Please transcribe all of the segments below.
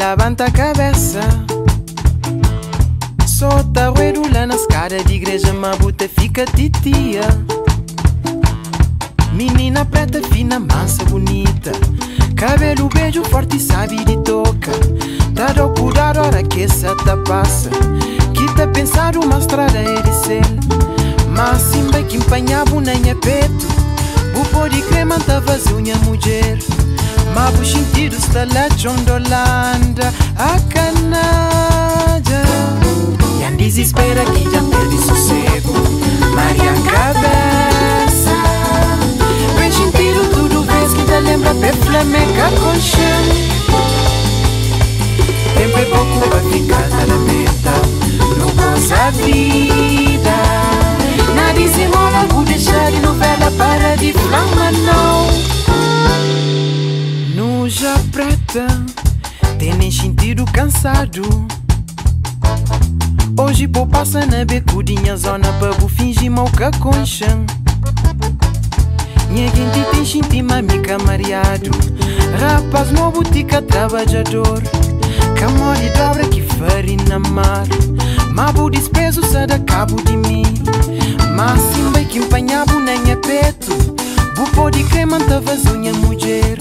levanta a cabeça. Solta roeiro lá na escada de igreja, mabuta fica titia. Menina preta, fina, mansa, bonita, cabelo beijo forte e sabe de toca. Tá a cuidar hora que essa tá passa, que tá pensar uma estrada é de ser. Mas sim bem que empanhava nem é peto, bu pode crema tá vazunha mulher. Mas o sentido está lá chondolanda a canada. E a desespera que já perde sossego, Maria cabeça. Bem sentido tudo vez que te lembra pe flamenca com chão. Tempo é pouco pra ficar na meta, não goza a vida. Nada se mola, vou deixar de novela para de flama não. Já preta, tem nem sentido cansado. Hoje pô passa na becudinha zona pra bu fingir mal que concham. Minha gente tem xinti mamica mareado, rapaz no botica trabalhador. Camori dobra que farina mar, mabu despeso sai da cabo de mim. Mas sim bem que empanhava nem é peto, bu pode crema tá vazunha mulher.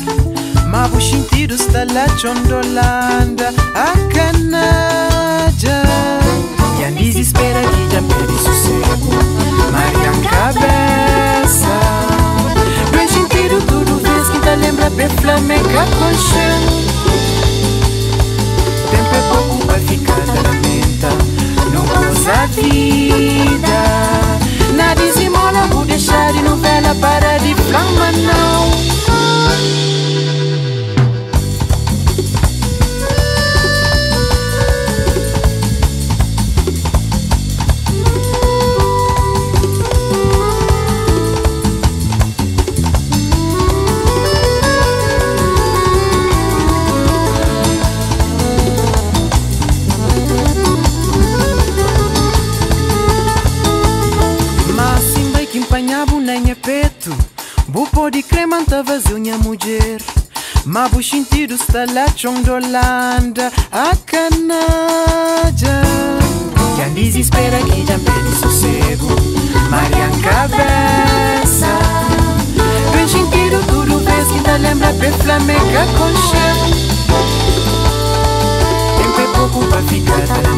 Mas o sentido está lá chondolanda a canada. E a desespera que já perde sossego, Maria cabeça. Bem sentido tudo vez que te lembra pe flamenca com chão. Tempo é pouco pra ficar da menta, não goza a vida. Nada se mola, vou deixar de novela para de flama não. Nem é peto, bu pode crema tá vazunha mulher. Mas o sentido está lá chondolanda a canada. E a desespera que já perde sossego, Maria cabeça. Bem sentido tudo vez que te lembra pe flamenca com chão. Tempo é pouco pra ficar